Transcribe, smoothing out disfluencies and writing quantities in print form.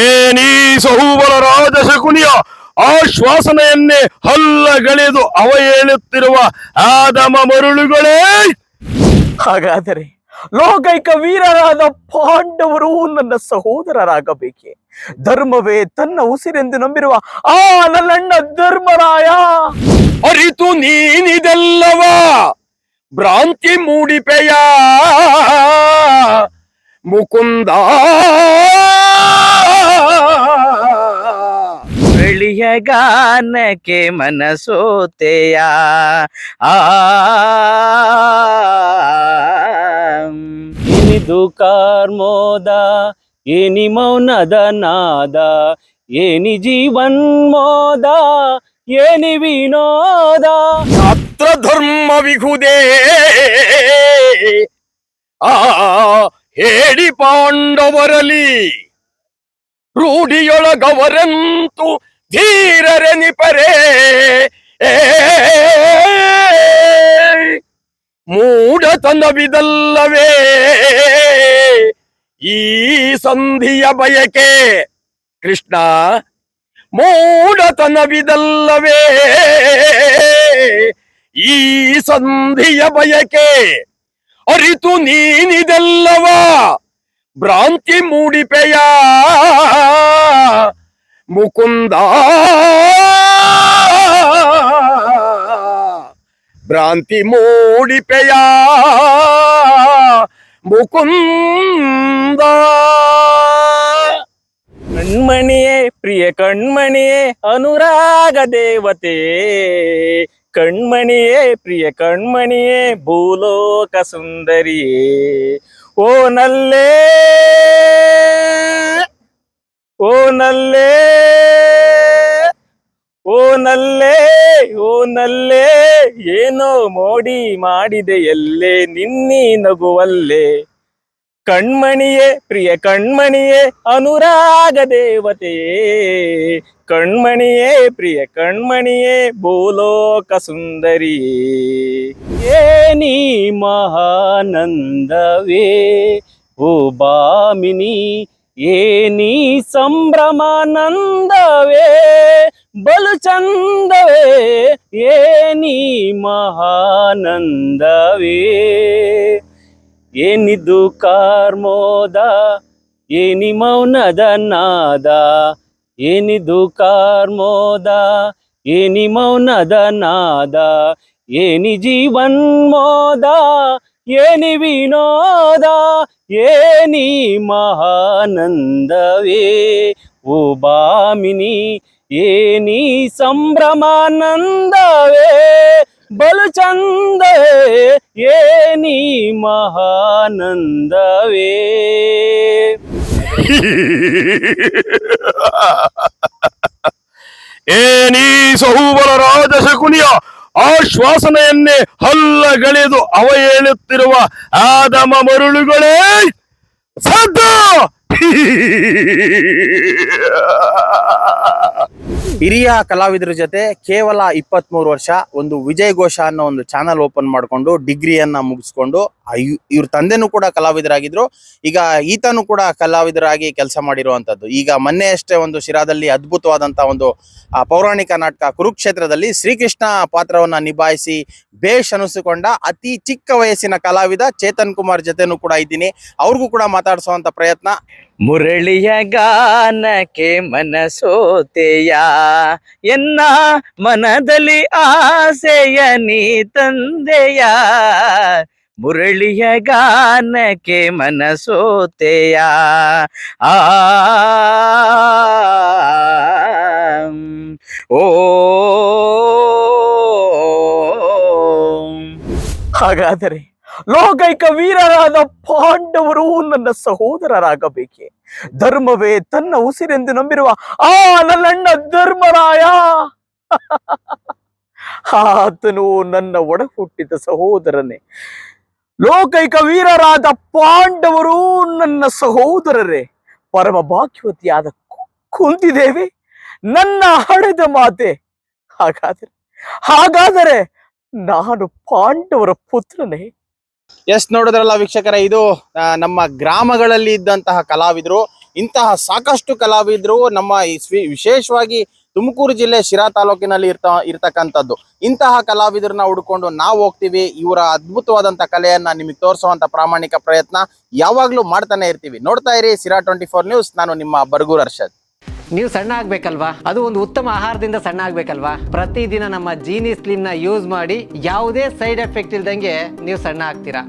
ಏನೀ ಸಹೂಬಲ ರಾಜಶಕುನಿಯ ಆಶ್ವಾಸನೆಯನ್ನೇ ಹಲ್ಲಗಳೆದು ಅವ ಹೇಳುತ್ತಿರುವ ಆದಮ ಮರುಳುಗಳೇ. ಹಾಗಾದರೆ ಲೋಕೈಕ ವೀರರಾದ ಪಾಂಡವರು ನನ್ನ ಸಹೋದರರಾಗಬೇಕೆ? ಧರ್ಮವೇ ತನ್ನ ಉಸಿರೆಂದು ನಂಬಿರುವ ಆ ನನ್ನಣ್ಣ ಧರ್ಮರಾಯ ಅರಿತು ನೀನಿದೆಲ್ಲವ ಭ್ರಾಂತಿ ಮೂಡಿಪೆಯ ಮುಕುಂದ. ಬೆಳಿಯ ಗಾನಕ್ಕೆ ಮನಸೋತೆಯ ಏನಿದು ಕಾರ್ಮೋದ, ಏನಿ ಮೌನದ ನಾದ, ಏನಿ ಜೀವನ್ಮೋದ, ಏನಿ ವಿನೋದ. ಅತ್ರ ಧರ್ಮ ವಿಹುದೇ ಹೇಳಿ ಪಾಂಡವರಲಿ ರೂಢಿಯೊಳಗವರೆಂತು ಧೀರರೆನಿಪರೇ. ಮೂಢತನವಿದಲ್ಲವೇ ಈ ಸಂಧಿಯ ಬಯಕೆ ಕೃಷ್ಣ, ಮೂಢತನವಿದಲ್ಲವೇ ಈ ಸಂಧಿಯ ಬಯಕೆ. ಅರಿತು ನೀನಿದೆಲ್ಲವ ಭ್ರಾಂತಿ ಮೂಡಿಪೆಯ ಮುಕುಂದ. ಭ್ರಾಂತಿ ಮೂಡಿಪೆಯ ಮುಕುಂದ. ಕಣ್ಮಣಿಯೇ ಪ್ರಿಯ ಕಣ್ಮಣಿಯೇ ಅನುರಾಗ ದೇವತೆ, ಕಣ್ಮಣಿಯೇ ಪ್ರಿಯ ಕಣ್ಮಣಿಯೇ ಭೂಲೋಕ ಸುಂದರಿಯೇ. ಓ ನಲ್ಲೇ ಓ ನಲ್ಲೇ ಓ ನಲ್ಲೇ ಓ ನಲ್ಲೇ, ಏನೋ ಮೋಡಿ ಮಾಡಿದೆ ಎಲ್ಲೇ ನಿನ್ನಿ ನಗುವಲ್ಲೇ. ಕಣ್ಮಣಿಯೇ ಪ್ರಿಯ ಕಣ್ಮಣಿಯೇ ಅನುರಾಗ ದೇವತೆಯೇ, ಕಣ್ಮಣಿಯೇ ಪ್ರಿಯ ಕಣ್ಮಣಿಯೇ ಭೂಲೋಕ ಸುಂದರಿಯೇ. ಏನಿ ಮಹಾನಂದವೇ ಓ ಬಾಮಿನಿ, ಏನಿ ಸಂಭ್ರಮಾನಂದವೇ ಬಲು ಚಂದವೇ. ಏನಿ ಮಹಾನಂದವೇ, ಏನಿದು ಕಾರ್ಮೋದ, ಏನಿ ಮೌನದ ನಾದ, ಏನಿದು ಕಾರ್ಮೋದ, ಏನಿ ಮೌನದ ನಾದ, ಏನಿ ಜೀವನ್ಮೋದ, ಏನಿ ವಿನೋದ, ಏನಿ ಮಹಾನಂದವೇ ಓ ಬಾಮಿನಿ, ಏನಿ ಸಂಭ್ರಮಾನಂದವೇ ಬಲು ಚಂದವೇ. ಏನಿ ಮಹಾನಂದವೇ. ಏನೀ ಸಹೂಬಲ ರಾಜಶಕುನಿಯ ಆಶ್ವಾಸನೆಯನ್ನೇ ಹಲ್ಲಗಳೆದು ಅವ ಹೇಳುತ್ತಿರುವ ಆದಮ ಮರುಳುಗಳೇ. ಸದ್ದು ಹಿರಿಯ ಕಲಾವಿದರ ಜೊತೆ ಕೇವಲ 23 ವರ್ಷ ಒಂದು ವಿಜಯ್ ಘೋಷ ಅನ್ನೋ ಒಂದು ಚಾನಲ್ ಓಪನ್ ಮಾಡಿಕೊಂಡು ಡಿಗ್ರಿಯನ್ನ ಮುಗಿಸ್ಕೊಂಡು ಇವ್ರ ತಂದೆನೂ ಕೂಡ ಕಲಾವಿದರಾಗಿದ್ರು. ಈಗ ಈತನು ಕೂಡ ಕಲಾವಿದರಾಗಿ ಕೆಲಸ ಮಾಡಿರುವಂತದ್ದು. ಈಗ ಮೊನ್ನೆ ಅಷ್ಟೇ ಒಂದು ಶಿರಾದಲ್ಲಿ ಅದ್ಭುತವಾದಂತ ಒಂದು ಪೌರಾಣಿಕ ನಾಟಕ ಕುರುಕ್ಷೇತ್ರದಲ್ಲಿ ಶ್ರೀಕೃಷ್ಣ ಪಾತ್ರವನ್ನ ನಿಭಾಯಿಸಿ ಬೇಷ್ ಅನಿಸಿಕೊಂಡ ಅತಿ ಚಿಕ್ಕ ವಯಸ್ಸಿನ ಕಲಾವಿದ ಚೇತನ್ ಕುಮಾರ್ ಜೊತೆನೂ ಕೂಡ ಇದ್ದೀನಿ. ಅವ್ರಿಗೂ ಕೂಡ ಮಾತಾಡಿಸುವಂತ ಪ್ರಯತ್ನ. ಮುರಳಿಯ ಗಾನಕ್ಕೆ ಮನಸೋತೆಯ, ಎನ್ನ ಮನದಲ್ಲಿ ಆಸೆಯ ನೀ ತಂದೆಯ. ಮುರಳಿಯ ಗಾನಕ್ಕೆ ಮನಸೋತೆಯ ಓ. ಹಾಗಾದರೆ ಲೋಕೈಕ ವೀರರಾದ ಪಾಂಡವರು ನನ್ನ ಸಹೋದರರಾಗಬೇಕೆ? ಧರ್ಮವೇ ತನ್ನ ಉಸಿರೆಂದು ನಂಬಿರುವ ಆ ನನ್ನಣ್ಣ ಧರ್ಮರಾಯ ಆತನು ನನ್ನ ಒಡ ಹುಟ್ಟಿದ ಸಹೋದರನೇ. ಲೋಕೈಕ ವೀರರಾದ ಪಾಂಡವರು ನನ್ನ ಸಹೋದರರೇ. ಪರಮ ಭಾಗ್ಯವತಿಯಾದ ಕುಂತಿದೇವಿ ನನ್ನ ಹಡೆದ ಮಾತೆ. ಹಾಗಾದರೆ ನಾನು ಪಾಂಡವರ ಪುತ್ರನೇ. ಎಸ್, ನೋಡಿದ್ರಲ್ಲ ವೀಕ್ಷಕರ, ಇದು ನಮ್ಮ ಗ್ರಾಮಗಳಲ್ಲಿ ಇದ್ದಂತಹ ಕಲಾವಿದರು. ಇಂತಹ ಸಾಕಷ್ಟು ಕಲಾವಿದರು ನಮ್ಮ ವಿಶೇಷವಾಗಿ ತುಮಕೂರು ಜಿಲ್ಲೆ ಶಿರಾ ತಾಲೂಕಿನಲ್ಲಿ ಇರ್ತಕ್ಕಂಥದ್ದು. ಇಂತಹ ಕಲಾವಿದರನ್ನ ಹುಡ್ಕೊಂಡು ನಾವು ಹೋಗ್ತೀವಿ. ಇವರ ಅದ್ಭುತವಾದಂಥ ಕಲೆಯನ್ನ ನಿಮಗೆ ತೋರಿಸುವಂತ ಪ್ರಾಮಾಣಿಕ ಪ್ರಯತ್ನ ಯಾವಾಗ್ಲೂ ಮಾಡ್ತಾನೆ ಇರ್ತೀವಿ. ನೋಡ್ತಾ ಇರಿ ಸಿರಾ 24 ನ್ಯೂಸ್. ನಾನು ನಿಮ್ಮ ಬರ್ಗೂರ್ ಅರ್ಷದ್. ನೀವು ಸಣ್ಣ ಆಗ್ಬೇಕಲ್ವಾ? ಅದು ಒಂದು ಉತ್ತಮ ಆಹಾರದಿಂದ ಸಣ್ಣ ಆಗ್ಬೇಕಲ್ವಾ? ಪ್ರತಿದಿನ ನಮ್ಮ ಜೀನಿ ಸ್ಲಿಮ್ ನ ಯೂಸ್ ಮಾಡಿ ಯಾವುದೇ ಸೈಡ್ ಎಫೆಕ್ಟ್ ಇಲ್ದಂಗೆ ನೀವು ಸಣ್ಣ ಆಗ್ತೀರಾ.